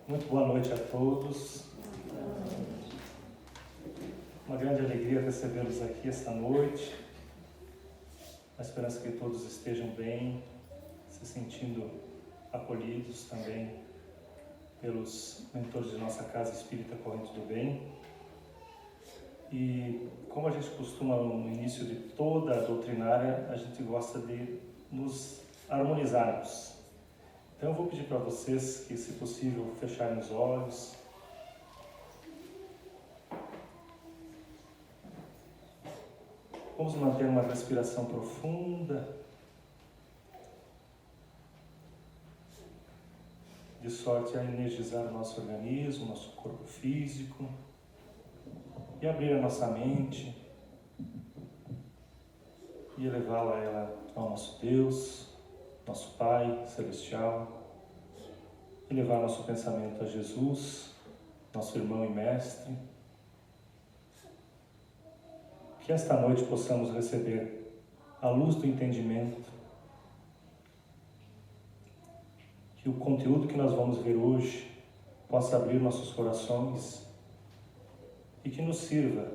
Muito boa noite a todos. Uma grande alegria recebê-los aqui esta noite. A esperança que todos estejam bem, se sentindo acolhidos também pelos mentores de nossa Casa Espírita Corrente do Bem. E como a gente costuma no início de toda a doutrinária, a gente gosta de nos harmonizarmos. Então eu vou pedir para vocês que, se possível, fecharem os olhos. Vamos manter uma respiração profunda, de sorte a energizar o nosso organismo, nosso corpo físico, e abrir a nossa mente e elevá-la ao nosso Deus, nosso Pai Celestial, e levar nosso pensamento a Jesus, nosso irmão e mestre. Que esta noite possamos receber a luz do entendimento, que o conteúdo que nós vamos ver hoje possa abrir nossos corações e que nos sirva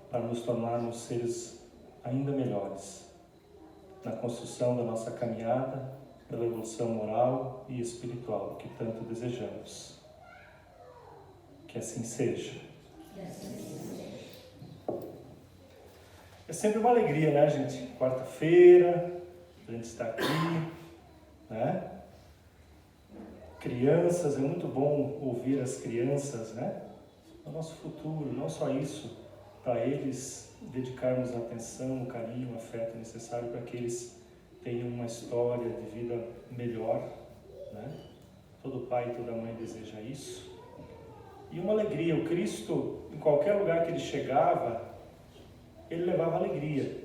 para nos tornarmos seres ainda melhores na construção da nossa caminhada pela evolução moral e espiritual que tanto desejamos. Que assim seja. É sempre uma alegria, né, gente? Quarta-feira, a gente está aqui, né? Crianças, é muito bom ouvir as crianças, né? O nosso futuro, não só isso, para eles dedicarmos a atenção, o carinho, o afeto necessário para que eles tenham uma história de vida melhor, né? Todo pai e toda mãe deseja isso. E uma alegria, o Cristo, em qualquer lugar que ele chegava, ele levava alegria.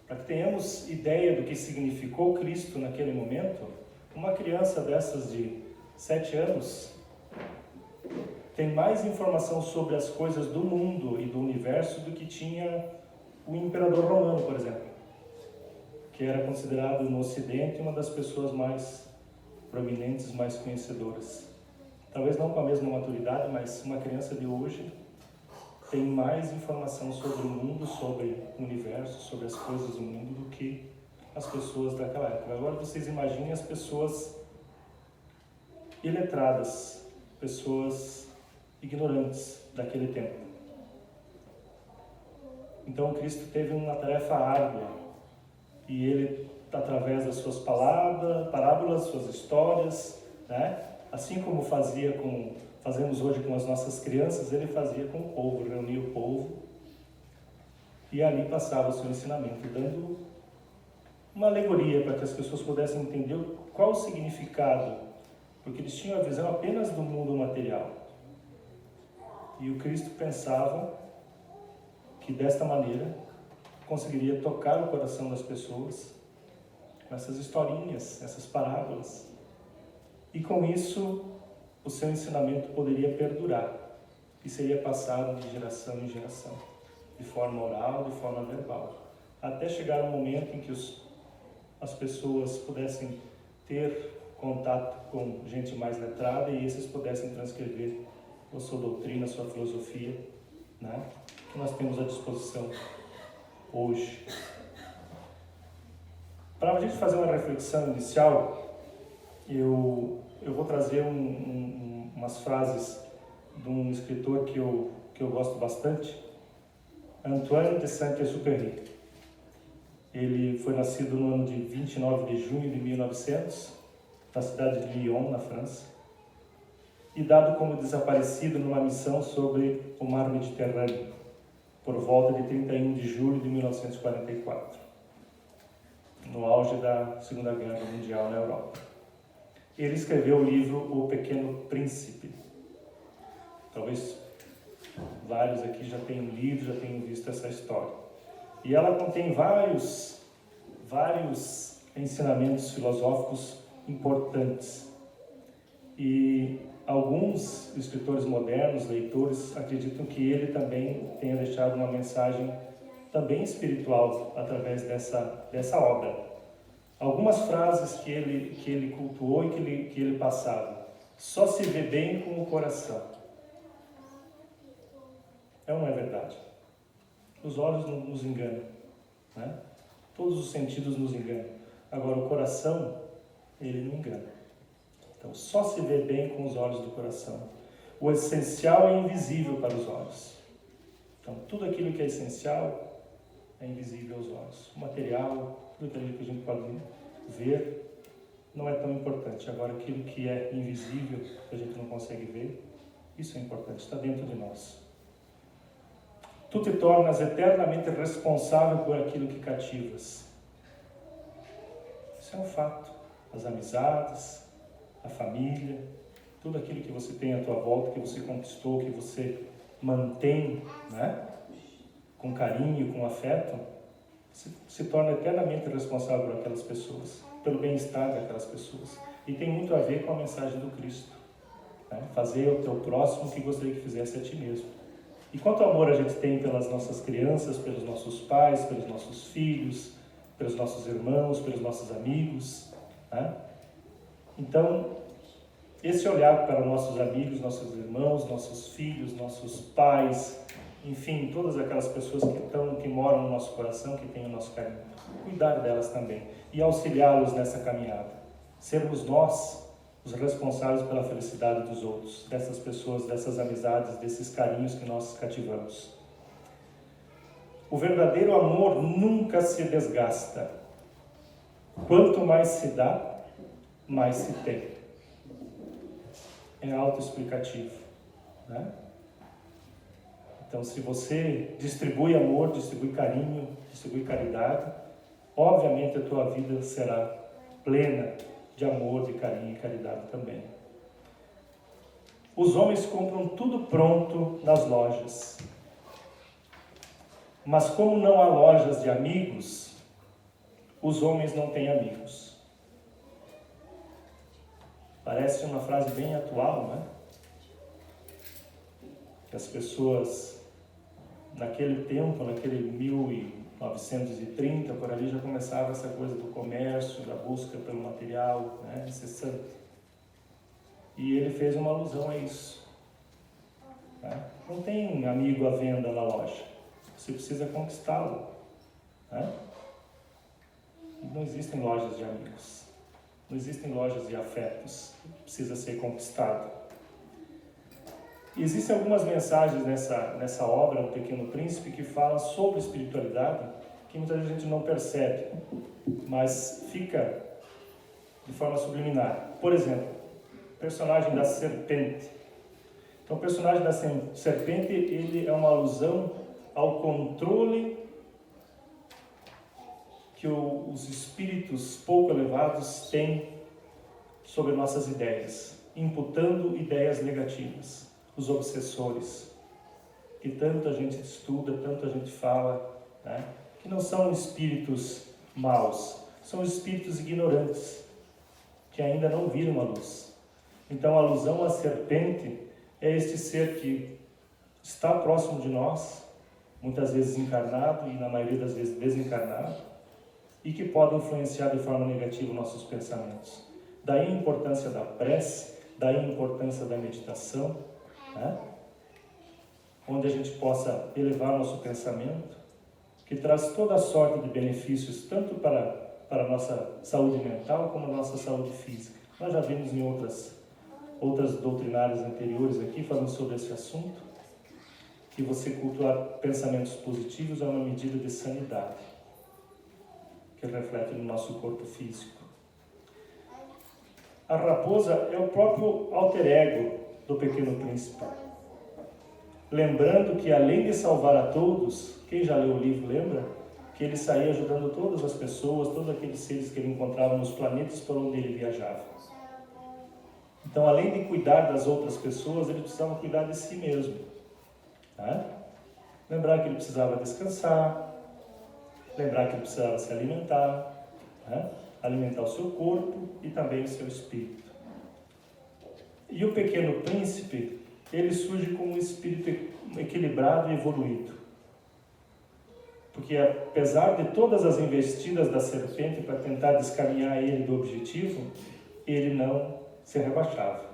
Para que tenhamos ideia do que significou Cristo naquele momento, uma criança dessas de 7 anos tem mais informação sobre as coisas do mundo e do universo do que tinha o imperador romano, por exemplo, que era considerado no Ocidente uma das pessoas mais prominentes, mais conhecedoras. Talvez não com a mesma maturidade, mas uma criança de hoje tem mais informação sobre o mundo, sobre o universo, sobre as coisas do mundo do que as pessoas daquela época. Agora vocês imaginem as pessoas iletradas, pessoas ignorantes daquele tempo. Então Cristo teve uma tarefa árdua e ele, através das suas parábolas, suas histórias, né? Assim como fazemos hoje com as nossas crianças, ele fazia com o povo, reunia o povo e ali passava o seu ensinamento, dando uma alegoria para que as pessoas pudessem entender qual o significado, porque eles tinham a visão apenas do mundo material. E o Cristo pensava que desta maneira conseguiria tocar o coração das pessoas com essas historinhas, essas parábolas. E com isso o seu ensinamento poderia perdurar e seria passado de geração em geração, de forma oral, de forma verbal, até chegar um momento em que as pessoas pudessem ter contato com gente mais letrada e esses pudessem transcrever a sua doutrina, a sua filosofia, né? Que nós temos à disposição hoje. Para a gente fazer uma reflexão inicial, eu vou trazer umas frases de um escritor que eu gosto bastante, Antoine de Saint-Exupéry. Ele foi nascido no ano de 29 de junho de 1900, na cidade de Lyon, na França, e dado como desaparecido numa missão sobre o mar Mediterrâneo, por volta de 31 de julho de 1944, no auge da Segunda Guerra Mundial na Europa. Ele escreveu o livro O Pequeno Príncipe. Talvez vários aqui já tenham lido, já tenham visto essa história. E ela contém vários ensinamentos filosóficos importantes. E alguns escritores modernos, leitores, acreditam que ele também tenha deixado uma mensagem também espiritual através dessa obra. Algumas frases que ele cultuou e que ele passava. Só se vê bem com o coração. É ou não é verdade? Os olhos nos enganam, né? Todos os sentidos nos enganam. Agora o coração, ele não engana. Então só se vê bem com os olhos do coração. O essencial é invisível para os olhos. Então tudo aquilo que é essencial é invisível aos olhos. O material, tudo aquilo que a gente pode ver, não é tão importante. Agora, aquilo que é invisível, que a gente não consegue ver, isso é importante, está dentro de nós. Tu te tornas eternamente responsável por aquilo que cativas. Isso é um fato. As amizades, a família, tudo aquilo que você tem à tua volta, que você conquistou, que você mantém, né? Com carinho, com afeto, se torna eternamente responsável por aquelas pessoas, pelo bem-estar daquelas pessoas. E tem muito a ver com a mensagem do Cristo, né? Fazer ao teu próximo o que gostaria que fizesse a ti mesmo. E quanto amor a gente tem pelas nossas crianças, pelos nossos pais, pelos nossos filhos, pelos nossos irmãos, pelos nossos amigos, né? Então, esse olhar para nossos amigos, nossos irmãos, nossos filhos, nossos pais, enfim, todas aquelas pessoas que moram no nosso coração, que têm o nosso carinho, cuidar delas também e auxiliá-los nessa caminhada. Sermos nós os responsáveis pela felicidade dos outros, dessas pessoas, dessas amizades, desses carinhos que nós cativamos. O verdadeiro amor nunca se desgasta. Quanto mais se dá, mais se tem. É autoexplicativo, né? Então, se você distribui amor, distribui carinho, distribui caridade, obviamente a tua vida será plena de amor, de carinho e caridade também. Os homens compram tudo pronto nas lojas. Mas como não há lojas de amigos, os homens não têm amigos. Parece uma frase bem atual, né? Que as pessoas, naquele tempo, naquele 1930, por ali já começava essa coisa do comércio, da busca pelo material, né, incessante. E ele fez uma alusão a isso. Né? Não tem amigo à venda na loja, você precisa conquistá-lo. Né? Não existem lojas de amigos, não existem lojas de afetos, precisa ser conquistado. Existem algumas mensagens nessa obra, O Pequeno Príncipe, que falam sobre espiritualidade, que muitas vezes a gente não percebe, mas fica de forma subliminar. Por exemplo, o personagem da serpente. Então, o personagem da serpente, ele é uma alusão ao controle que os espíritos pouco elevados têm sobre nossas ideias, imputando ideias negativas. Os obsessores, que tanto a gente estuda, tanto a gente fala, né? Que não são espíritos maus, são espíritos ignorantes, que ainda não viram a luz. Então a alusão à serpente é este ser que está próximo de nós, muitas vezes encarnado e na maioria das vezes desencarnado, e que pode influenciar de forma negativa nossos pensamentos. Daí a importância da prece, daí a importância da meditação, né? Onde a gente possa elevar nosso pensamento, que traz toda a sorte de benefícios, tanto para a nossa saúde mental como a nossa saúde física. Nós já vimos em outras doutrinárias anteriores aqui, falando sobre esse assunto, que você cultuar pensamentos positivos é uma medida de sanidade, que reflete no nosso corpo físico. A raposa é o próprio alter ego do Pequeno Príncipe. Lembrando que, além de salvar a todos, quem já leu o livro lembra que ele saía ajudando todas as pessoas, todos aqueles seres que ele encontrava nos planetas por onde ele viajava. Então, além de cuidar das outras pessoas, ele precisava cuidar de si mesmo. Tá? Lembrar que ele precisava descansar, lembrar que ele precisava se alimentar, tá? Alimentar o seu corpo e também o seu espírito. E o Pequeno Príncipe, ele surge como um espírito equilibrado e evoluído. Porque apesar de todas as investidas da serpente para tentar descaminhar ele do objetivo, ele não se rebaixava.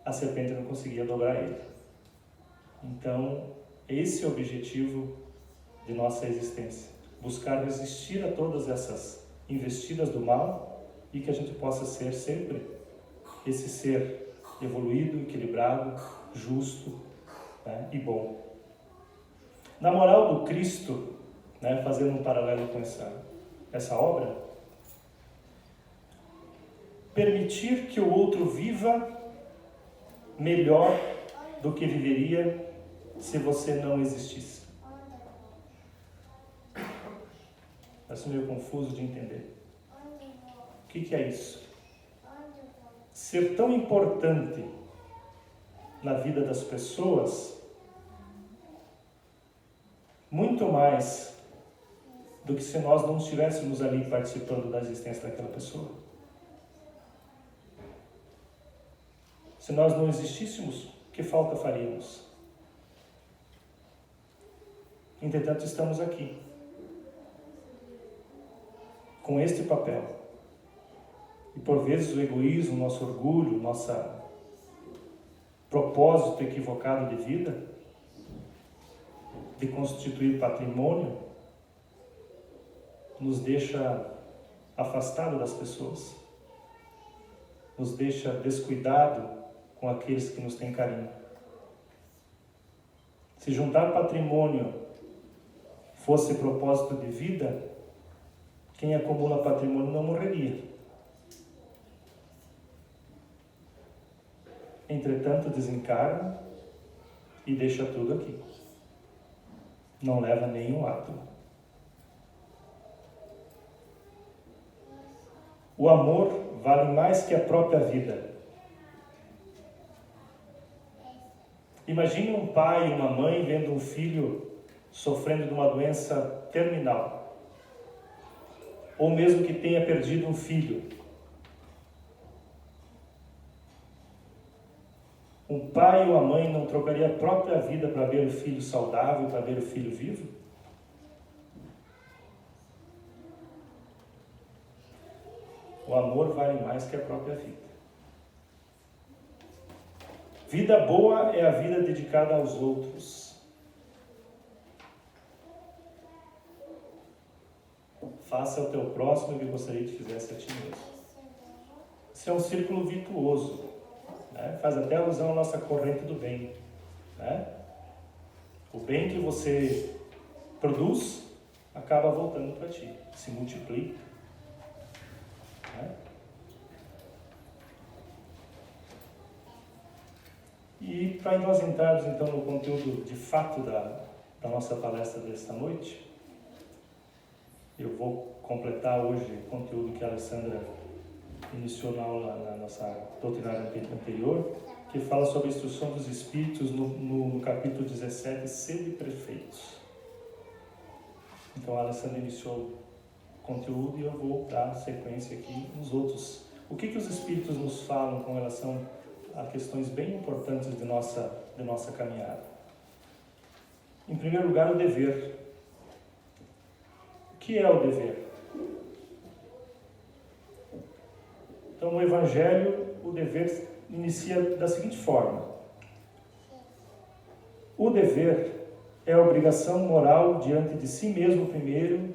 A serpente não conseguia dobrar ele. Então, esse é o objetivo de nossa existência. Buscar resistir a todas essas investidas do mal e que a gente possa ser sempre esse ser evoluído, equilibrado, justo, né, e bom. Na moral do Cristo, né, fazendo um paralelo com essa obra, permitir que o outro viva melhor do que viveria se você não existisse. Acho meio confuso de entender. O que é isso? Ser tão importante na vida das pessoas, muito mais do que se nós não estivéssemos ali participando da existência daquela pessoa. Se nós não existíssemos, que falta faríamos? Entretanto, estamos aqui, com este papel. E por vezes o egoísmo, nosso orgulho, nosso propósito equivocado de vida, de constituir patrimônio, nos deixa afastado das pessoas, nos deixa descuidado com aqueles que nos têm carinho. Se juntar patrimônio fosse propósito de vida, quem acumula patrimônio não morreria. Entretanto, desencarna e deixa tudo aqui. Não leva nenhum átomo. O amor vale mais que a própria vida. Imagine um pai e uma mãe vendo um filho sofrendo de uma doença terminal, ou mesmo que tenha perdido um filho. Um pai ou a mãe não trocaria a própria vida para ver o filho saudável, para ver o filho vivo? O amor vale mais que a própria vida. Vida boa é a vida dedicada aos outros. Faça ao teu próximo o que gostaria que fizesse a ti mesmo. Isso é um círculo virtuoso, né? Faz até alusão à nossa corrente do bem, né? O bem que você produz acaba voltando para ti, se multiplica, né? E para nós entrarmos então no conteúdo de fato da nossa palestra desta noite, eu vou completar hoje o conteúdo que a Alessandra iniciou na aula, na nossa doutrinária anterior, que fala sobre a instrução dos espíritos no capítulo 17, sede prefeitos. Então a Alessandra iniciou o conteúdo e eu vou dar sequência aqui nos outros. O que os espíritos nos falam com relação a questões bem importantes de nossa caminhada? Em primeiro lugar, o dever. O que é o dever? Então, no Evangelho, o dever inicia da seguinte forma: o dever é a obrigação moral diante de si mesmo primeiro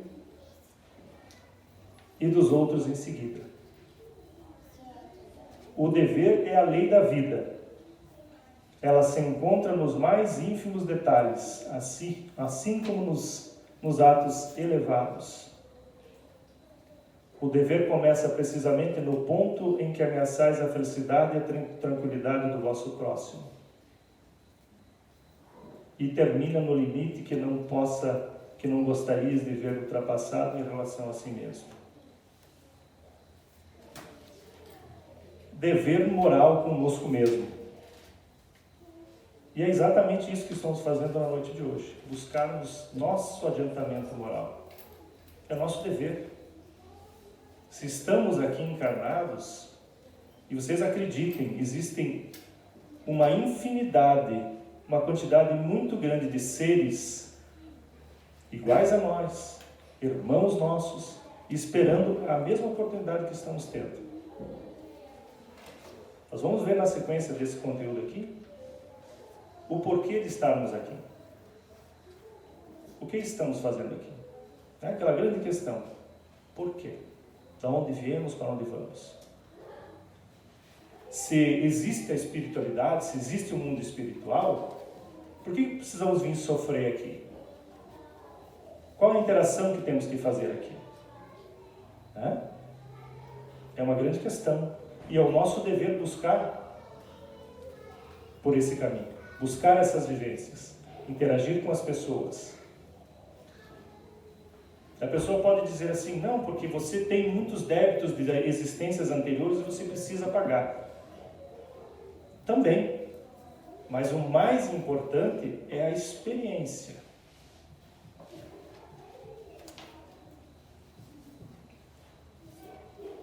e dos outros em seguida. O dever é a lei da vida. Ela se encontra nos mais ínfimos detalhes, assim como nos atos elevados. O dever começa precisamente no ponto em que ameaçais a felicidade e a tranquilidade do vosso próximo. E termina no limite que não gostarias de ver ultrapassado em relação a si mesmo. Dever moral conosco mesmo. E é exatamente isso que estamos fazendo na noite de hoje. Buscarmos nosso adiantamento moral. É nosso dever. Se estamos aqui encarnados, e vocês acreditem, existem uma quantidade muito grande de seres iguais a nós, irmãos nossos, esperando a mesma oportunidade que estamos tendo. Nós vamos ver na sequência desse conteúdo aqui o porquê de estarmos aqui. O que estamos fazendo aqui? É aquela grande questão. Por quê? De onde viemos, para onde vamos? Se existe a espiritualidade, se existe o mundo espiritual, por que precisamos vir sofrer aqui? Qual a interação que temos que fazer aqui? É uma grande questão. E é o nosso dever buscar por esse caminho. Buscar essas vivências. Interagir com as pessoas. A pessoa pode dizer assim, não, porque você tem muitos débitos de existências anteriores e você precisa pagar. Também. Mas o mais importante é a experiência.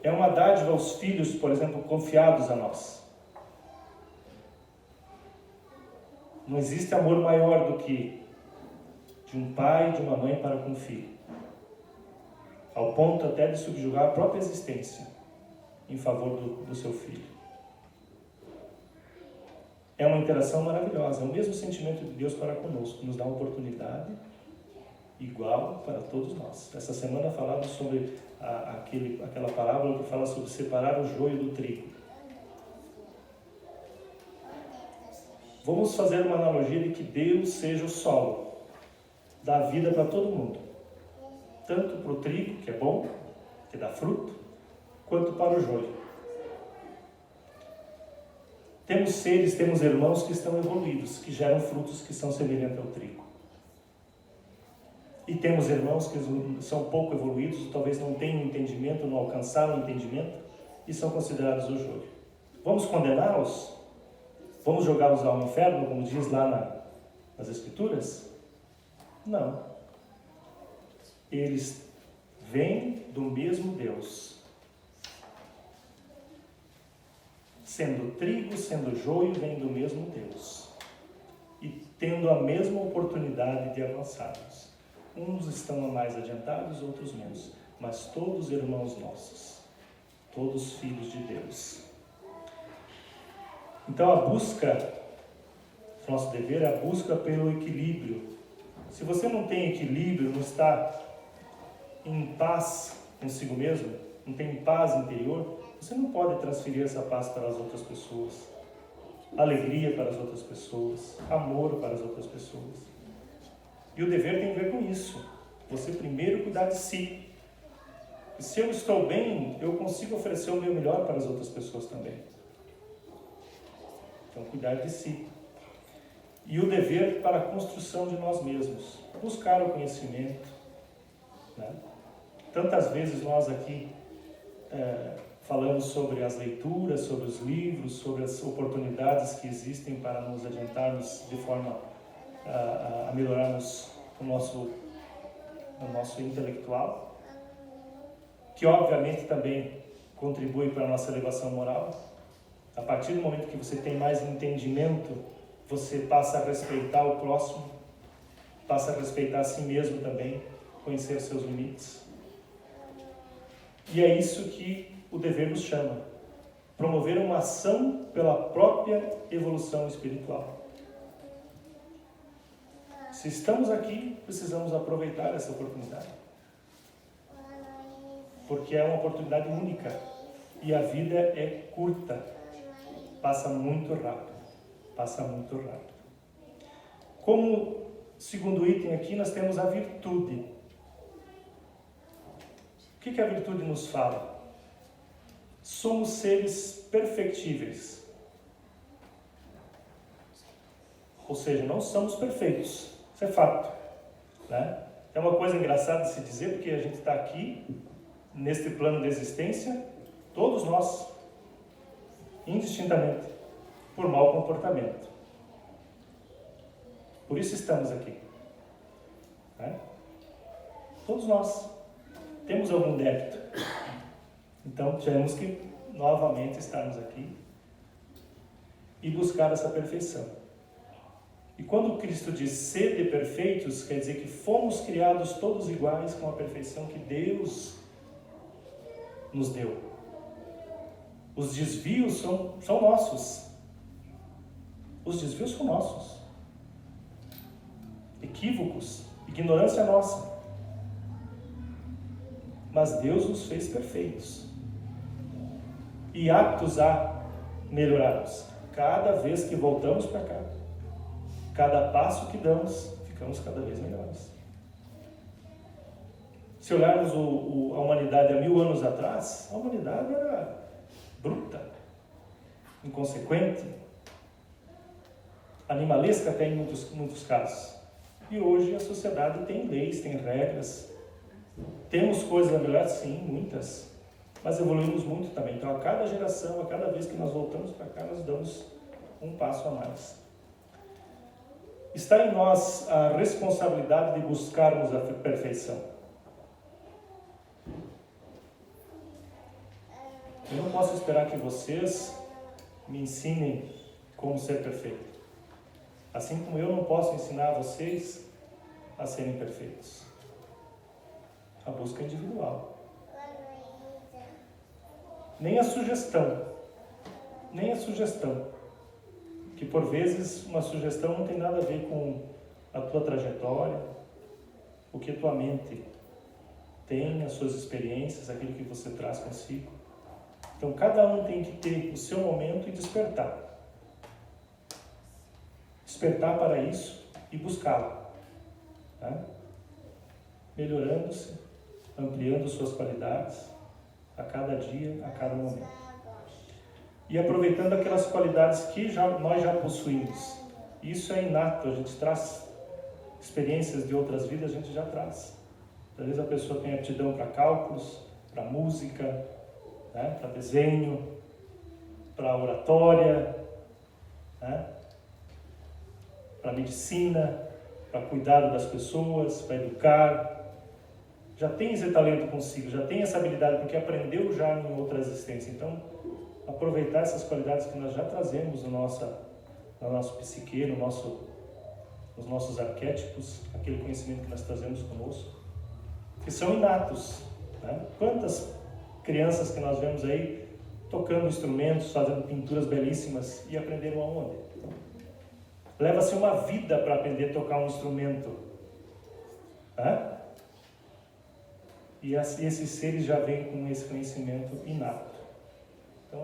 É uma dádiva aos filhos, por exemplo, confiados a nós. Não existe amor maior do que de um pai e de uma mãe para com o filho. Ao ponto até de subjugar a própria existência em favor do seu filho. É uma interação maravilhosa, é o mesmo sentimento de Deus para conosco, nos dá uma oportunidade igual para todos nós. Essa semana falamos sobre aquela parábola que fala sobre separar o joio do trigo. Vamos fazer uma analogia de que Deus seja o solo da vida para todo mundo. Tanto para o trigo, que é bom, que dá fruto, quanto para o joio. Temos seres, temos irmãos que estão evoluídos, que geram frutos que são semelhantes ao trigo. E temos irmãos que são pouco evoluídos, talvez não tenham entendimento, não alcançaram entendimento, e são considerados o joio. Vamos condená-los? Vamos jogá-los ao inferno, como diz lá nas Escrituras? Não. Eles vêm do mesmo Deus. Sendo trigo, sendo joio, vêm do mesmo Deus. E tendo a mesma oportunidade de avançarmos. Uns estão mais adiantados, outros menos. Mas todos irmãos nossos. Todos filhos de Deus. Então a busca, nosso dever é a busca pelo equilíbrio. Se você não tem equilíbrio, não está em paz consigo mesmo, não tem paz interior, você não pode transferir essa paz para as outras pessoas, alegria para as outras pessoas, amor para as outras pessoas. E o dever tem a ver com isso. Você primeiro cuidar de si. E se eu estou bem, eu consigo oferecer o meu melhor para as outras pessoas também. Então, cuidar de si. E o dever para a construção de nós mesmos. Buscar o conhecimento. Né? Tantas vezes nós aqui falamos sobre as leituras, sobre os livros, sobre as oportunidades que existem para nos adiantarmos de forma a melhorarmos o nosso intelectual, que obviamente também contribui para a nossa elevação moral. A partir do momento que você tem mais entendimento, você passa a respeitar o próximo, passa a respeitar a si mesmo também, conhecer seus limites. E é isso que o dever nos chama, promover uma ação pela própria evolução espiritual. Se estamos aqui, precisamos aproveitar essa oportunidade. Porque é uma oportunidade única. E a vida é curta. Passa muito rápido. Passa muito rápido. Como segundo item aqui, nós temos a virtude. O que a virtude nos fala? Somos seres perfectíveis. Ou seja, não somos perfeitos. Isso é fato. Né? É uma coisa engraçada de se dizer, porque a gente está aqui, neste plano de existência, todos nós, indistintamente, por mau comportamento. Por isso estamos aqui. Né? Todos nós temos algum débito. Então, temos que novamente estarmos aqui e buscar essa perfeição. E quando Cristo diz sede perfeitos, quer dizer que fomos criados todos iguais com a perfeição que Deus nos deu. Os desvios são nossos. Os desvios são nossos. Equívocos, ignorância nossa. Mas Deus nos fez perfeitos e aptos a melhorarmos. Cada vez que voltamos para cá, cada passo que damos, ficamos cada vez melhores. Se olharmos a humanidade há 1000 anos atrás, a humanidade era bruta, inconsequente, animalesca até em muitos casos. E hoje a sociedade tem leis, tem regras. Temos coisas a melhorar, sim, muitas, mas evoluímos muito também. Então, a cada geração, a cada vez que nós voltamos para cá, nós damos um passo a mais. Está em nós a responsabilidade de buscarmos a perfeição. Eu não posso esperar que vocês me ensinem como ser perfeito. Assim como eu não posso ensinar a vocês a serem perfeitos. A busca é individual. Nem a sugestão. Que por vezes uma sugestão não tem nada a ver com a tua trajetória, o que a tua mente tem, as suas experiências, aquilo que você traz consigo. Então cada um tem que ter o seu momento e despertar. Despertar para isso e buscá-lo. Tá? Melhorando-se, ampliando suas qualidades a cada dia, a cada momento. E aproveitando aquelas qualidades que nós já possuímos. Isso é inato, a gente traz experiências de outras vidas, a gente já traz. Às vezes a pessoa tem aptidão para cálculos, para música, né? Para desenho, para oratória, né? Para medicina, para cuidado das pessoas, para educar. Já tem esse talento consigo, já tem essa habilidade, porque aprendeu já em outra existência. Então, aproveitar essas qualidades que nós já trazemos no nosso psique, nos nossos arquétipos, aquele conhecimento que nós trazemos conosco, que são inatos. Né? Quantas crianças que nós vemos aí tocando instrumentos, fazendo pinturas belíssimas e aprenderam aonde? Leva-se uma vida para aprender a tocar um instrumento. Né? E esses seres já vêm com esse conhecimento inato. Então,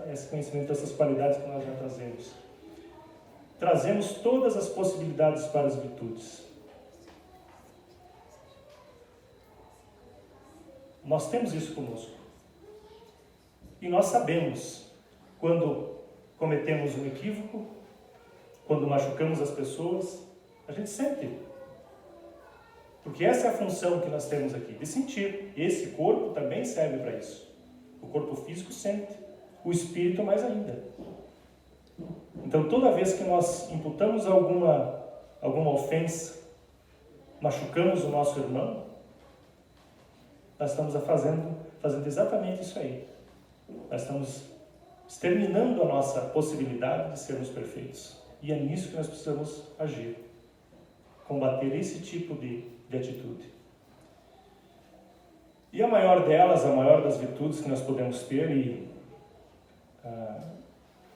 esse conhecimento, essas qualidades que nós já trazemos. Trazemos todas as possibilidades para as virtudes. Nós temos isso conosco. E nós sabemos quando cometemos um equívoco, quando machucamos as pessoas, a gente sente. Porque essa é a função que nós temos aqui, de sentir. Esse corpo também serve para isso. O corpo físico sente, o espírito mais ainda. Então, toda vez que nós imputamos alguma ofensa, machucamos o nosso irmão, nós estamos fazendo exatamente isso aí. Nós estamos exterminando a nossa possibilidade de sermos perfeitos. E é nisso que nós precisamos agir. Combater esse tipo de atitude. E a maior delas, a maior das virtudes que nós podemos ter, e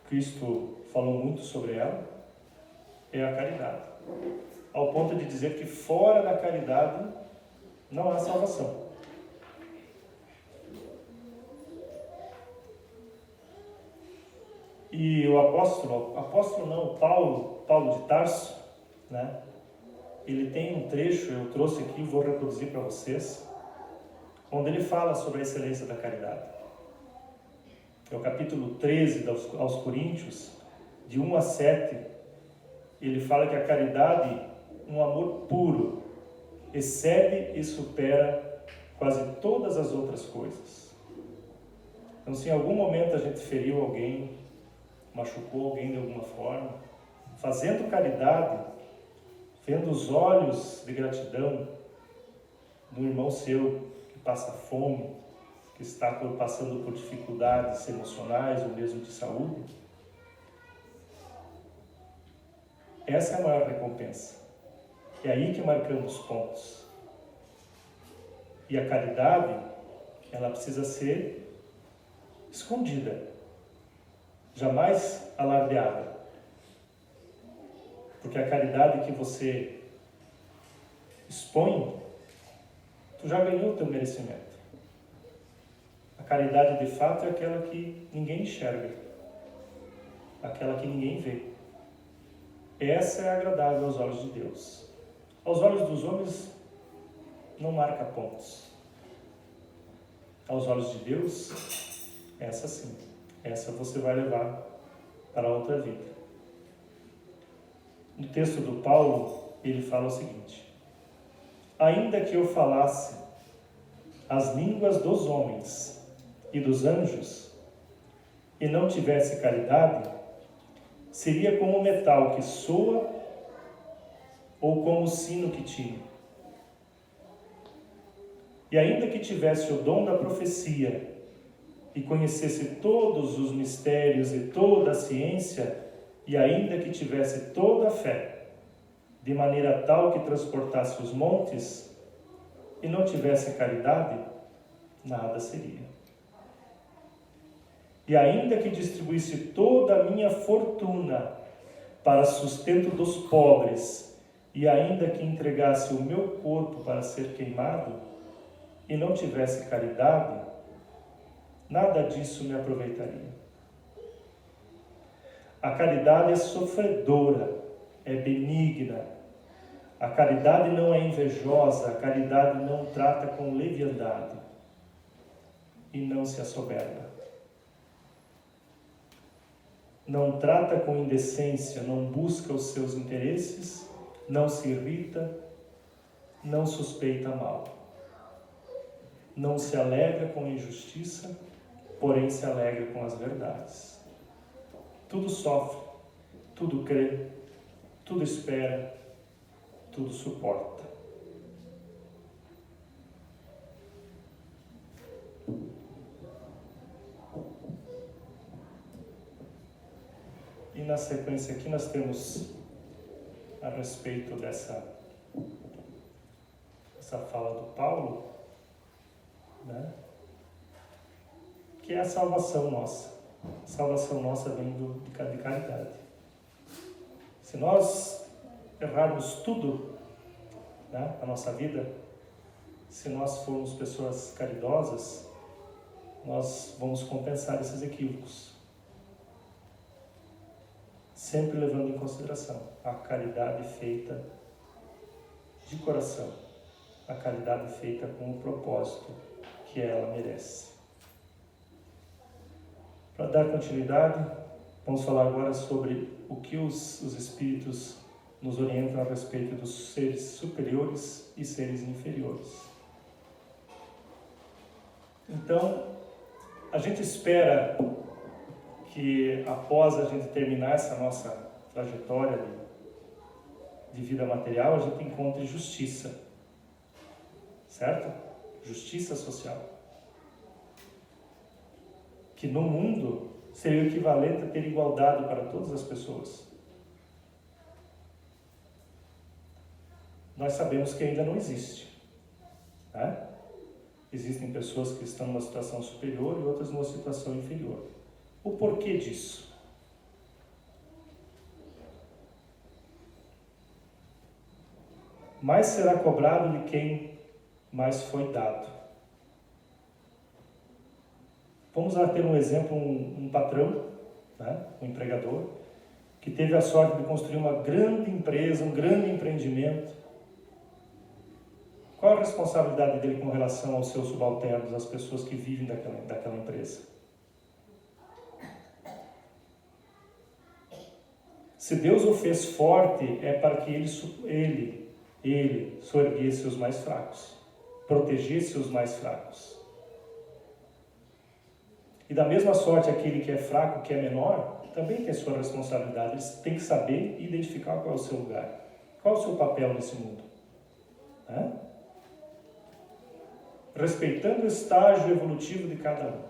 Cristo falou muito sobre ela, é a caridade. Ao ponto de dizer que fora da caridade não há salvação. E Paulo de Tarso, né? Ele tem um trecho, eu trouxe aqui, vou reproduzir para vocês, onde ele fala sobre a excelência da caridade. É o capítulo 13 aos Coríntios, de 1 a 7, ele fala que a caridade, um amor puro, excede e supera quase todas as outras coisas. Então, se em algum momento a gente feriu alguém, machucou alguém de alguma forma, fazendo caridade, vendo os olhos de gratidão do irmão seu que passa fome, que está passando por dificuldades emocionais ou mesmo de saúde, Essa é a maior recompensa. É aí que marcamos pontos. E a caridade, ela precisa ser escondida, jamais alardeada. Porque a caridade que você expõe, tu já ganhou o teu merecimento. A caridade de fato é aquela que ninguém enxerga, aquela que ninguém vê. Essa é agradável aos olhos de Deus. Aos olhos dos homens não marca pontos. Aos olhos de Deus, essa sim. Essa você vai levar para a outra vida. No texto do Paulo, ele fala o seguinte: ainda que eu falasse as línguas dos homens e dos anjos, e não tivesse caridade, seria como o metal que soa ou como o sino que tine. E ainda que tivesse o dom da profecia e conhecesse todos os mistérios e toda a ciência, e ainda que tivesse toda a fé, de maneira tal que transportasse os montes, e não tivesse caridade, nada seria. E ainda que distribuísse toda a minha fortuna para sustento dos pobres, e ainda que entregasse o meu corpo para ser queimado, e não tivesse caridade, nada disso me aproveitaria. A caridade é sofredora, é benigna. A caridade não é invejosa, a caridade não trata com leviandade e não se assoberba. Não trata com indecência, não busca os seus interesses, não se irrita, não suspeita mal. Não se alegra com a injustiça, porém se alegra com as verdades. Tudo sofre, tudo crê, tudo espera, tudo suporta. E na sequência aqui nós temos a respeito dessa fala do Paulo, né? Que é a salvação nossa. A salvação nossa vem de caridade. Se nós errarmos tudo, né, na nossa vida, se nós formos pessoas caridosas, nós vamos compensar esses equívocos. Sempre levando em consideração a caridade feita de coração, a caridade feita com o propósito que ela merece. Para dar continuidade, vamos falar agora sobre o que os Espíritos nos orientam a respeito dos seres superiores e seres inferiores. Então, a gente espera que após a gente terminar essa nossa trajetória de vida material, a gente encontre justiça, certo? Justiça social. Que no mundo seria o equivalente a ter igualdade para todas as pessoas. Nós sabemos que ainda não existe, né? Existem pessoas que estão numa situação superior e outras numa situação inferior. O porquê disso? Mais será cobrado de quem mais foi dado. Vamos lá ter um exemplo, um patrão, né, um empregador, que teve a sorte de construir uma grande empresa, um grande empreendimento. Qual a responsabilidade dele com relação aos seus subalternos, às pessoas que vivem daquela empresa? Se Deus o fez forte, é para que ele soerguesse os mais fracos, protegesse os mais fracos. E da mesma sorte, aquele que é fraco, que é menor, também tem sua responsabilidade. Ele tem que saber identificar qual é o seu lugar, qual é o seu papel nesse mundo. Né? Respeitando o estágio evolutivo de cada um.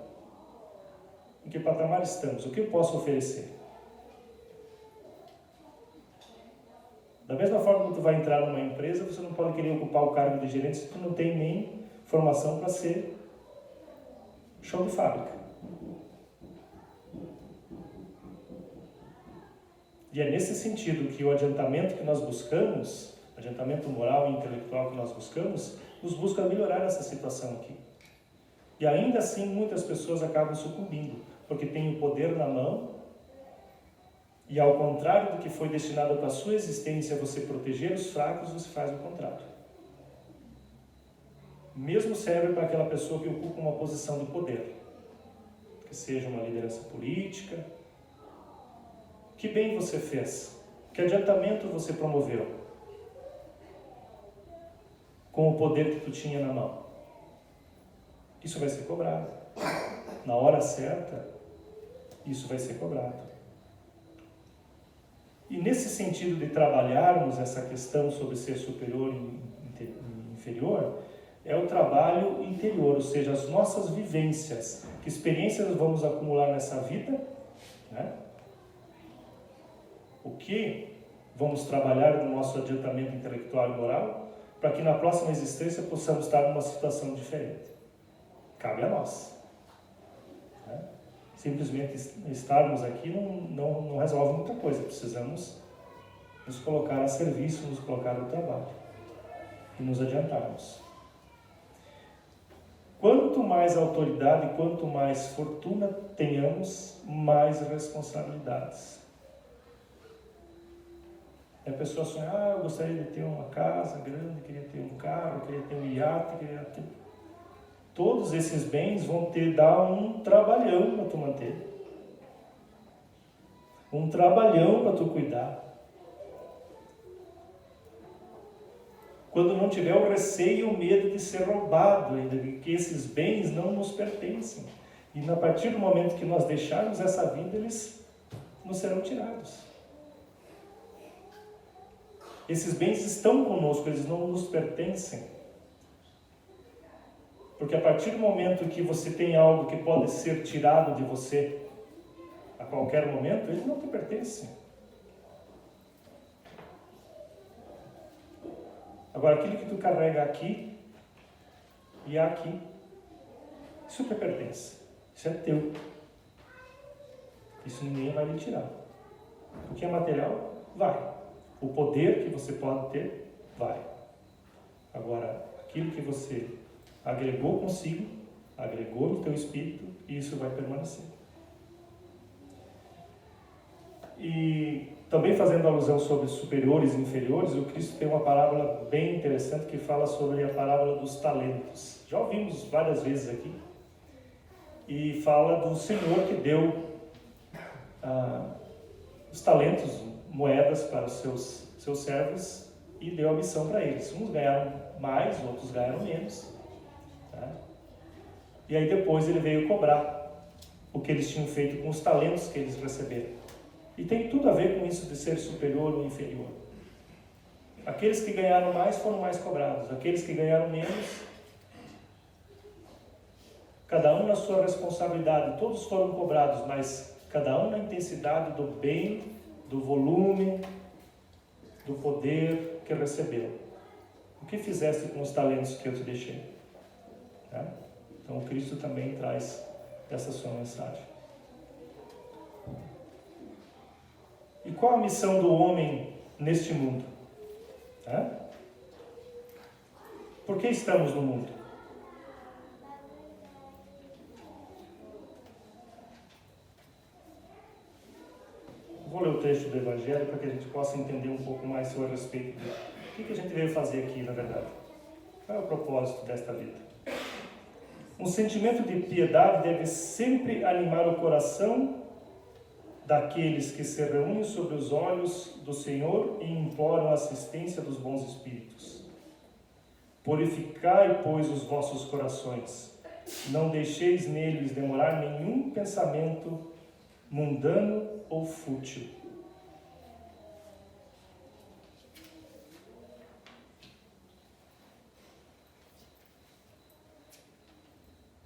Em que patamar estamos? O que eu posso oferecer? Da mesma forma que tu vai entrar numa empresa, você não pode querer ocupar o cargo de gerente se tu não tem nem formação para ser chão de fábrica. E é nesse sentido que o adiantamento que nós buscamos, adiantamento moral e intelectual que nós buscamos, nos busca melhorar essa situação aqui. E ainda assim muitas pessoas acabam sucumbindo, porque tem o poder na mão e, ao contrário do que foi destinado para a sua existência, você proteger os fracos, você faz o contrário. Mesmo serve para aquela pessoa que ocupa uma posição de poder, que seja uma liderança política. Que bem você fez? Que adiantamento você promoveu com o poder que tu tinha na mão? Isso vai ser cobrado. Na hora certa, isso vai ser cobrado. E nesse sentido de trabalharmos essa questão sobre ser superior e inferior, é o trabalho interior, ou seja, as nossas vivências, que experiências vamos acumular nessa vida, né? O que vamos trabalhar no nosso adiantamento intelectual e moral, para que na próxima existência possamos estar numa situação diferente. Cabe a nós. Né? Simplesmente estarmos aqui não resolve muita coisa. Precisamos nos colocar a serviço, nos colocar no trabalho e nos adiantarmos. Quanto mais autoridade, quanto mais fortuna tenhamos, mais responsabilidades. E a pessoa sonha, eu gostaria de ter uma casa grande, queria ter um carro, queria ter um iate, queria ter... Todos esses bens vão te dar um trabalhão para tu manter. Um trabalhão para tu cuidar. Quando não tiver o receio e o medo de ser roubado, ainda que esses bens não nos pertencem. E a partir do momento que nós deixarmos essa vida, eles nos serão tirados. Esses bens estão conosco, eles não nos pertencem. Porque a partir do momento que você tem algo que pode ser tirado de você a qualquer momento, ele não te pertence. Agora, aquilo que tu carrega aqui e aqui, isso te pertence. Isso é teu. Isso ninguém vai lhe tirar. O que é material, vai. O poder que você pode ter, vai. Agora, aquilo que você agregou consigo, agregou no teu espírito, isso vai permanecer. E também fazendo alusão sobre superiores e inferiores, o Cristo tem uma parábola bem interessante que fala sobre a parábola dos talentos. Já ouvimos várias vezes aqui. E fala do Senhor que deu os talentos, moedas para os seus servos e deu a missão para eles. Uns ganharam mais, outros ganharam menos. Tá? E aí depois ele veio cobrar o que eles tinham feito com os talentos que eles receberam. E tem tudo a ver com isso de ser superior ou inferior. Aqueles que ganharam mais foram mais cobrados. Aqueles que ganharam menos, cada um na sua responsabilidade. Todos foram cobrados, mas cada um na intensidade do bem, do volume, do poder que recebeu. O que fizeste com os talentos que eu te deixei? Tá? Então, Cristo também traz essa sua mensagem. E qual a missão do homem neste mundo? Tá? Por que estamos no mundo? Vou ler o texto do Evangelho para que a gente possa entender um pouco mais sobre a respeito do que a gente veio fazer aqui, na verdade. Qual é o propósito desta vida? Um sentimento de piedade deve sempre animar o coração daqueles que se reúnem sob os olhos do Senhor e imploram a assistência dos bons espíritos. Purificai, pois, os vossos corações. Não deixeis neles demorar nenhum pensamento mundano ou fútil.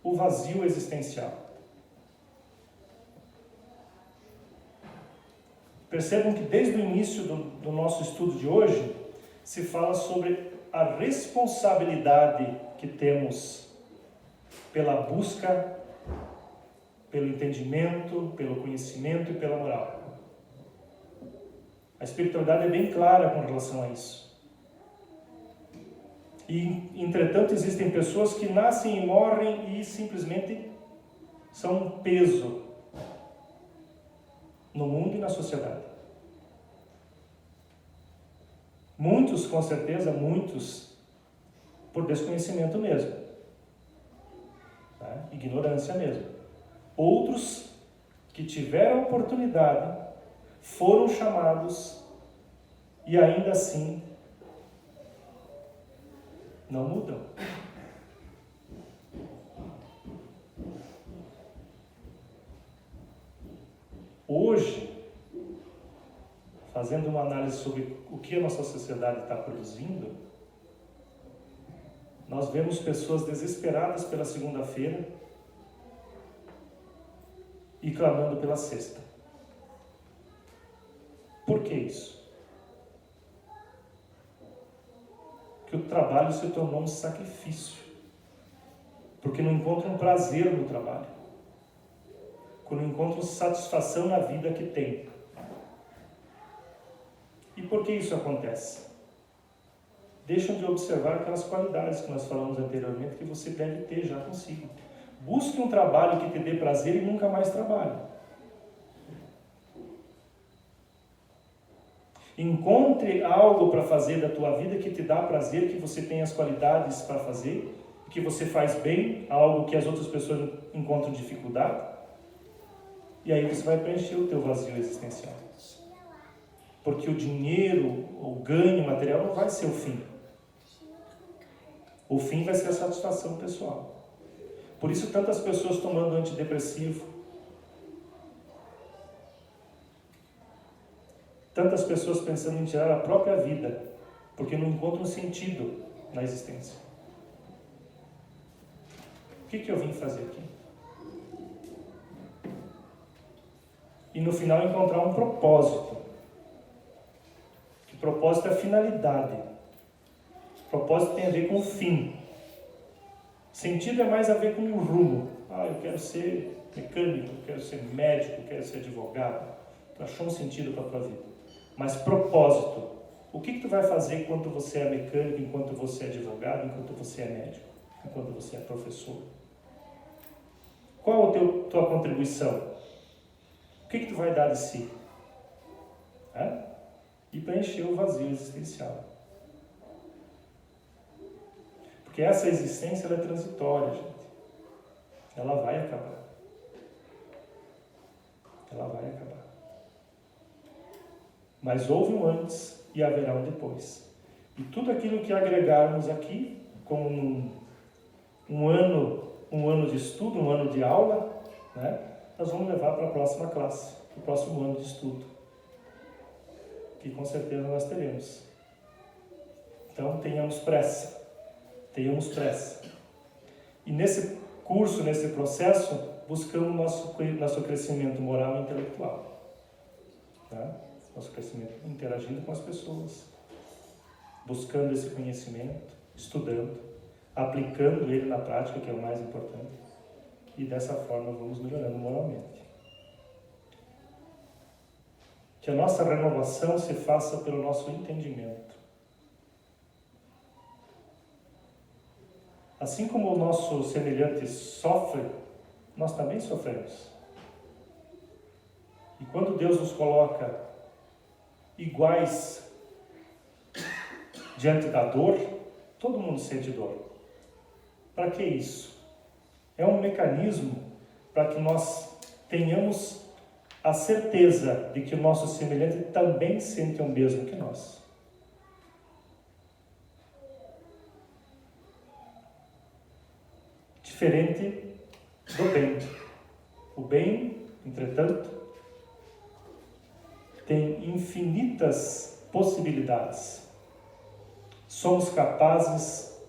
O vazio existencial. Percebam que desde o início do nosso estudo de hoje, se fala sobre a responsabilidade que temos pela busca, pelo entendimento, pelo conhecimento e pela moral. A espiritualidade é bem clara com relação a isso. E, entretanto, existem pessoas que nascem e morrem e simplesmente são um peso no mundo e na sociedade. Muitos, com certeza, muitos por desconhecimento mesmo, tá? Ignorância mesmo. Outros que tiveram a oportunidade foram chamados e ainda assim não mudam. Hoje, fazendo uma análise sobre o que a nossa sociedade está produzindo, nós vemos pessoas desesperadas pela segunda-feira e clamando pela sexta. Por que isso? Que o trabalho se tornou um sacrifício, porque não encontram prazer no trabalho, quando não encontram satisfação na vida que tem. E por que isso acontece? Deixam de observar aquelas qualidades que nós falamos anteriormente que você deve ter já consigo. Busque um trabalho que te dê prazer e nunca mais trabalhe. Encontre algo para fazer da tua vida que te dá prazer, que você tem as qualidades para fazer, que você faz bem, algo que as outras pessoas encontram dificuldade. E aí você vai preencher o teu vazio existencial. Porque o dinheiro, o ganho material não vai ser o fim. O fim vai ser a satisfação pessoal. Por isso tantas pessoas tomando antidepressivo. Tantas pessoas pensando em tirar a própria vida, porque não encontram sentido na existência. O que eu vim fazer aqui? E no final encontrar um propósito. Que propósito é finalidade. Propósito tem a ver com o fim. Sentido é mais a ver com o rumo. Eu quero ser mecânico, quero ser médico, quero ser advogado. Tu achou um sentido para a tua vida. Mas propósito. O que tu vai fazer enquanto você é mecânico, enquanto você é advogado, enquanto você é médico, enquanto você é professor? Qual a tua contribuição? O que tu vai dar de si? E preencher o vazio existencial. Porque essa existência ela é transitória, gente. Ela vai acabar. Ela vai acabar. Mas houve um antes e haverá um depois. E tudo aquilo que agregarmos aqui, como um ano de estudo, um ano de aula, nós vamos levar para a próxima classe, para o próximo ano de estudo. Que com certeza nós teremos. Então tenhamos pressa. Tenhamos pressa. E nesse curso, nesse processo, buscamos nosso crescimento moral e intelectual. Nosso crescimento interagindo com as pessoas, buscando esse conhecimento, estudando, aplicando ele na prática, que é o mais importante. E dessa forma vamos melhorando moralmente. Que a nossa renovação se faça pelo nosso entendimento. Assim como o nosso semelhante sofre, nós também sofremos. E quando Deus nos coloca iguais diante da dor, todo mundo sente dor. Para que isso? É um mecanismo para que nós tenhamos a certeza de que o nosso semelhante também sente o mesmo que nós. Diferente do bem. O bem, entretanto, tem infinitas possibilidades. Somos capazes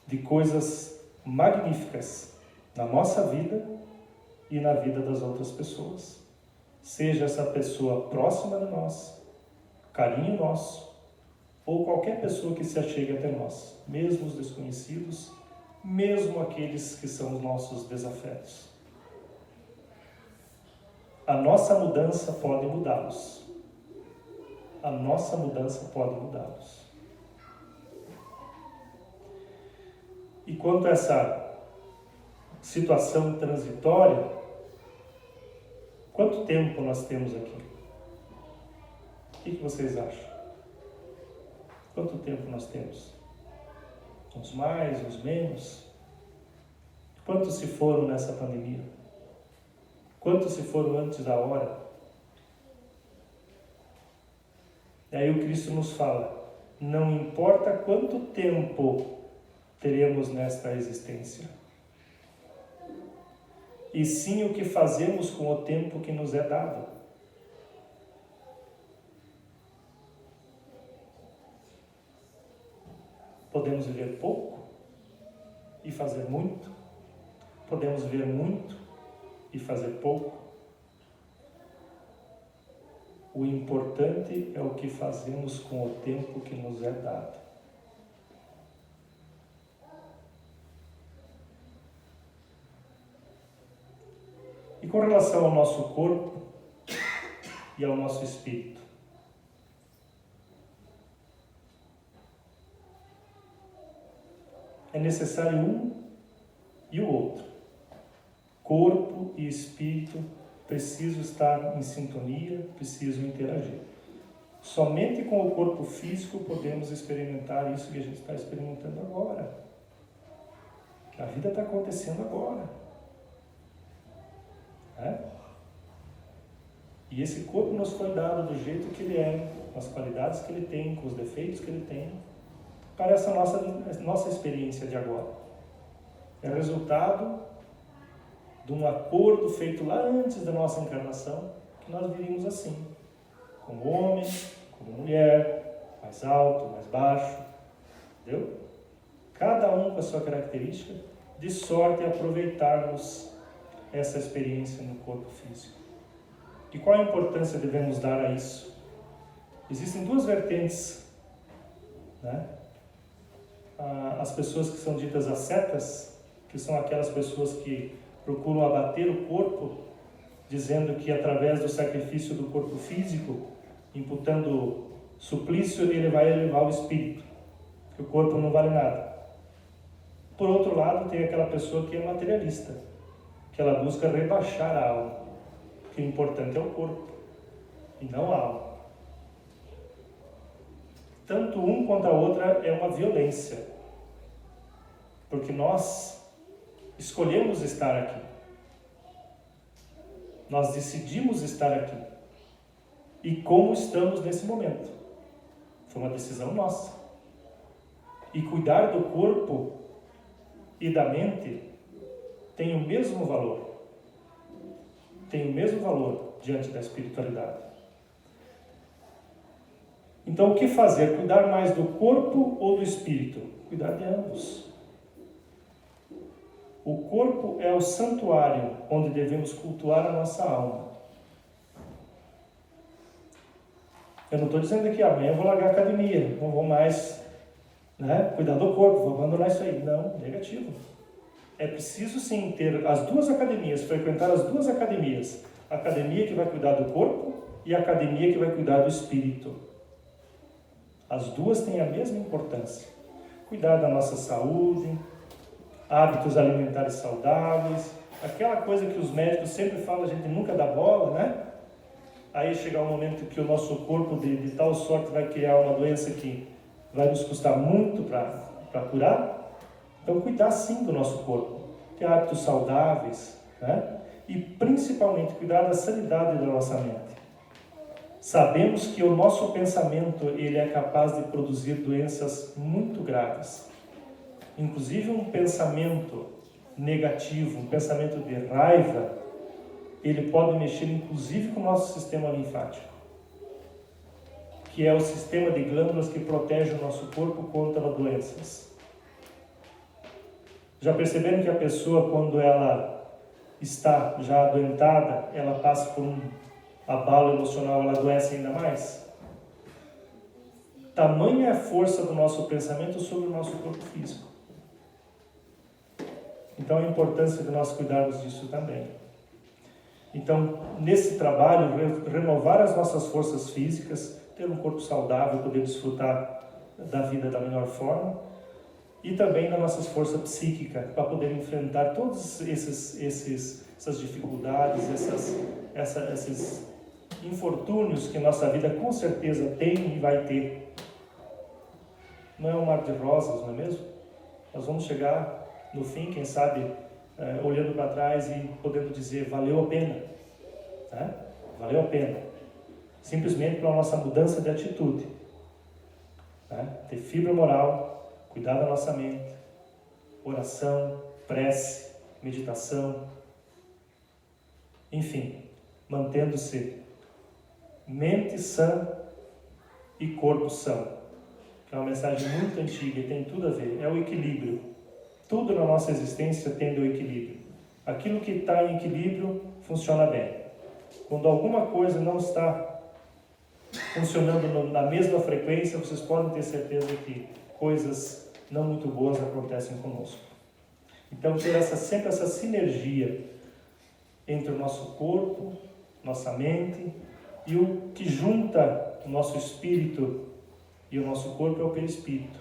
de coisas magníficas na nossa vida e na vida das outras pessoas. seja essa pessoa próxima de nós, carinho nosso, ou qualquer pessoa que se achegue até nós, mesmo os desconhecidos, mesmo aqueles que são os nossos desafetos. A nossa mudança pode mudá-los. A nossa mudança pode mudá-los. E quanto a essa situação transitória, quanto tempo nós temos aqui? O que vocês acham? Quanto tempo nós temos? Uns mais, uns menos? Quantos se foram nessa pandemia? Quantos se foram antes da hora? E aí o Cristo nos fala, não importa quanto tempo teremos nesta existência, e sim o que fazemos com o tempo que nos é dado. Podemos viver pouco e fazer muito. Podemos viver muito e fazer pouco. O importante é o que fazemos com o tempo que nos é dado. E com relação ao nosso corpo e ao nosso espírito? É necessário um e o outro. Corpo e espírito precisam estar em sintonia, precisam interagir. Somente com o corpo físico podemos experimentar isso que a gente está experimentando agora. A vida está acontecendo agora. E esse corpo nos foi dado do jeito que ele é, com as qualidades que ele tem, com os defeitos que ele tem, para essa nossa experiência de agora. É resultado de um acordo feito lá antes da nossa encarnação, que nós viríamos assim, como homem, como mulher, mais alto, mais baixo, entendeu? Cada um com a sua característica, de sorte em aproveitarmos essa experiência no corpo físico. E qual a importância devemos dar a isso? Existem duas vertentes, né? As pessoas que são ditas ascetas, que são aquelas pessoas que procuram abater o corpo, dizendo que através do sacrifício do corpo físico, imputando suplício, ele vai elevar o espírito, que o corpo não vale nada. Por outro lado, tem aquela pessoa que é materialista, que ela busca rebaixar a alma, que o importante é o corpo e não a alma. Tanto um quanto a outra é uma violência, porque nós escolhemos estar aqui, nós decidimos estar aqui, e como estamos nesse momento, foi uma decisão nossa. E cuidar do corpo e da mente tem o mesmo valor, diante da espiritualidade. Então, o que fazer? Cuidar mais do corpo ou do espírito? Cuidar de ambos. O corpo é o santuário onde devemos cultuar a nossa alma. Eu não estou dizendo que amanhã eu vou largar a academia, não vou mais, cuidar do corpo, vou abandonar isso aí. Não, negativo. É preciso sim ter as duas academias, frequentar as duas academias. A academia que vai cuidar do corpo e a academia que vai cuidar do espírito. As duas têm a mesma importância. Cuidar da nossa saúde, hábitos alimentares saudáveis, aquela coisa que os médicos sempre falam, a gente nunca dá bola, né? Aí chegar um momento que o nosso corpo de tal sorte vai criar uma doença que vai nos custar muito para curar. Então, cuidar sim do nosso corpo, ter hábitos saudáveis, né? E principalmente cuidar da sanidade da nossa mente. Sabemos que o nosso pensamento ele é capaz de produzir doenças muito graves. Inclusive um pensamento negativo, um pensamento de raiva, ele pode mexer inclusive com o nosso sistema linfático, que é o sistema de glândulas que protege o nosso corpo contra doenças. Já perceberam que a pessoa, quando ela está já adoentada, ela passa por abalo emocional, ela adoece ainda mais. Tamanha é a força do nosso pensamento sobre o nosso corpo físico. Então, a importância de nós cuidarmos disso também. Então, nesse trabalho, renovar as nossas forças físicas, ter um corpo saudável, poder desfrutar da vida da melhor forma, e também da nossa força psíquica, para poder enfrentar todas essas dificuldades, esses infortúnios que nossa vida com certeza tem e vai ter. Não é um mar de rosas, não é mesmo? Nós vamos chegar no fim, quem sabe, olhando para trás e podendo dizer, valeu a pena. Né? Valeu a pena. Simplesmente pela nossa mudança de atitude. Né? Ter fibra moral, cuidar da nossa mente, oração, prece, meditação, enfim, mantendo-se mente sã e corpo são. Que é uma mensagem muito antiga e tem tudo a ver, é o equilíbrio. Tudo na nossa existência tende ao equilíbrio. Aquilo que está em equilíbrio funciona bem. Quando alguma coisa não está funcionando na mesma frequência, vocês podem ter certeza que coisas não muito boas acontecem conosco. Então, ter sempre essa sinergia entre o nosso corpo, nossa mente, e o que junta o nosso espírito e o nosso corpo é o perispírito.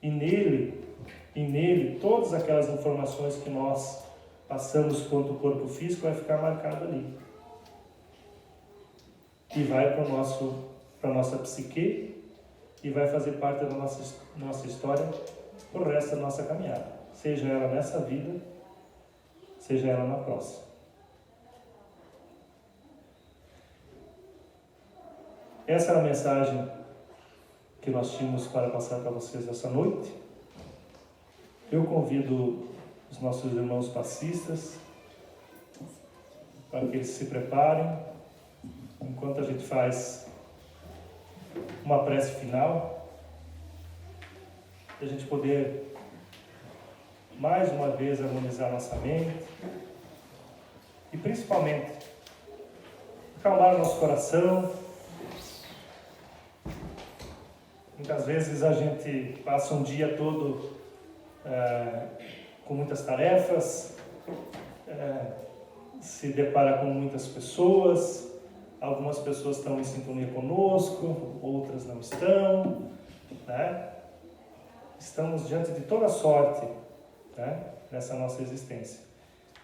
E nele, todas aquelas informações que nós passamos quanto o corpo físico vai ficar marcado ali. E vai para a nossa psique e vai fazer parte da nossa história pro resto da nossa caminhada. Seja ela nessa vida, seja ela na próxima. Essa é a mensagem que nós tínhamos para passar para vocês essa noite. Eu convido os nossos irmãos passistas para que eles se preparem enquanto a gente faz uma prece final, para a gente poder mais uma vez harmonizar nossa mente e principalmente acalmar o nosso coração. Muitas vezes a gente passa um dia todo com muitas tarefas, se depara com muitas pessoas, algumas pessoas estão em sintonia conosco, outras não estão, né? Estamos diante de toda sorte, né, nessa nossa existência.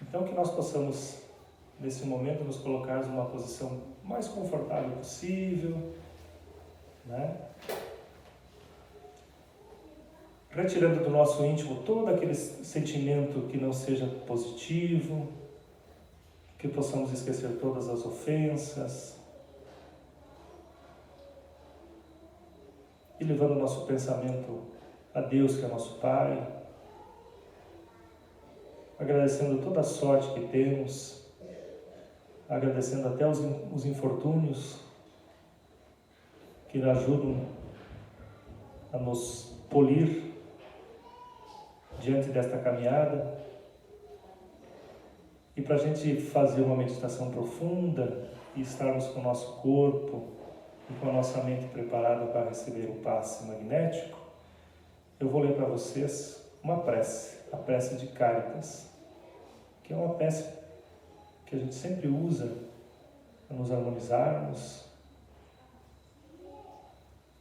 Então que nós possamos, nesse momento, nos colocarmos numa posição mais confortável possível, né? Retirando do nosso íntimo todo aquele sentimento que não seja positivo, que possamos esquecer todas as ofensas e levando o nosso pensamento a Deus, que é nosso Pai, agradecendo toda a sorte que temos, agradecendo até os infortúnios que ajudam a nos polir diante desta caminhada, e para a gente fazer uma meditação profunda e estarmos com o nosso corpo e com a nossa mente preparada para receber o passe magnético, eu vou ler para vocês uma prece, a prece de Cáritas, que é uma prece que a gente sempre usa para nos harmonizarmos,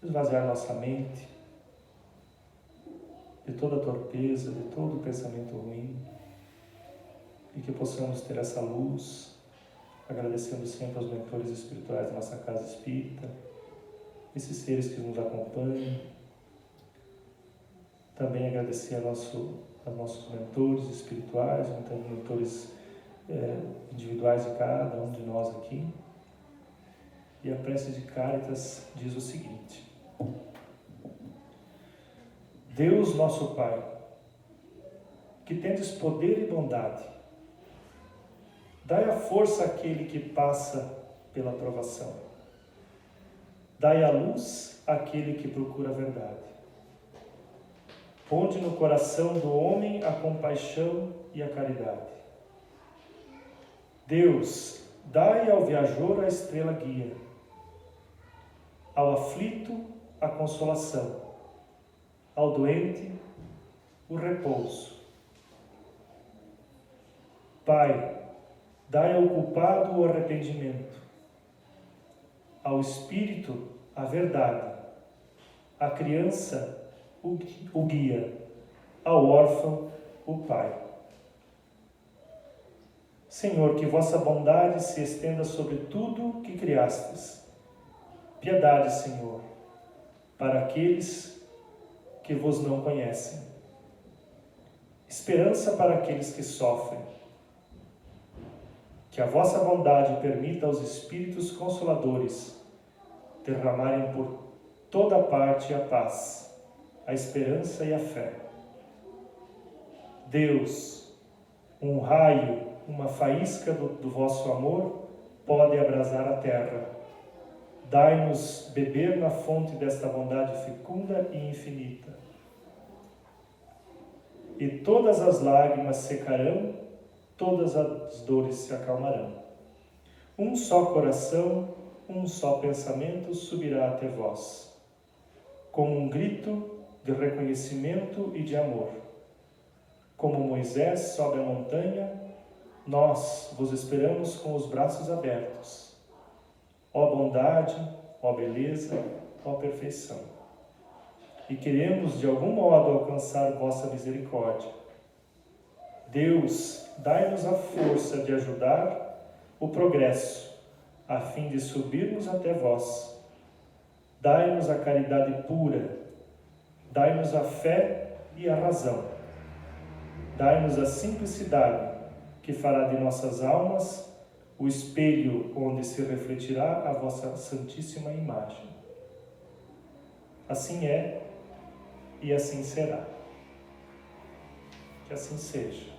esvaziar nossa mente de toda a torpeza, de todo o pensamento ruim, e que possamos ter essa luz, agradecendo sempre aos mentores espirituais da nossa casa espírita, esses seres que nos acompanham, também agradecer a nossos mentores espirituais, mentores individuais de cada um de nós aqui. E a prece de Cáritas diz o seguinte: Deus nosso Pai, que tendes poder e bondade, dai a força àquele que passa pela provação. Dai a luz àquele que procura a verdade. Ponde no coração do homem a compaixão e a caridade. Deus, dai ao viajor a estrela guia, ao aflito a consolação, ao doente o repouso. Pai, dai ao culpado o arrependimento, ao espírito a verdade, à criança o guia, ao órfão o pai. Senhor, que vossa bondade se estenda sobre tudo que criastes. Piedade, Senhor, para aqueles que vos não conhecem. Esperança para aqueles que sofrem. Que a vossa bondade permita aos Espíritos Consoladores derramarem por toda parte a paz, a esperança e a fé. Deus, um raio, uma faísca do vosso amor pode abrasar a terra. Dai-nos beber na fonte desta bondade fecunda e infinita. E todas as lágrimas secarão, todas as dores se acalmarão. Um só coração, um só pensamento subirá até vós, como um grito de reconhecimento e de amor. Como Moisés sobe a montanha, nós vos esperamos com os braços abertos. Ó bondade, ó beleza, ó perfeição. E queremos de algum modo alcançar vossa misericórdia. Deus, dai-nos a força de ajudar o progresso, a fim de subirmos até vós. Dai-nos a caridade pura, dai-nos a fé e a razão. Dai-nos a simplicidade, que fará de nossas almas o espelho onde se refletirá a vossa santíssima imagem. Assim é e assim será. Que assim seja.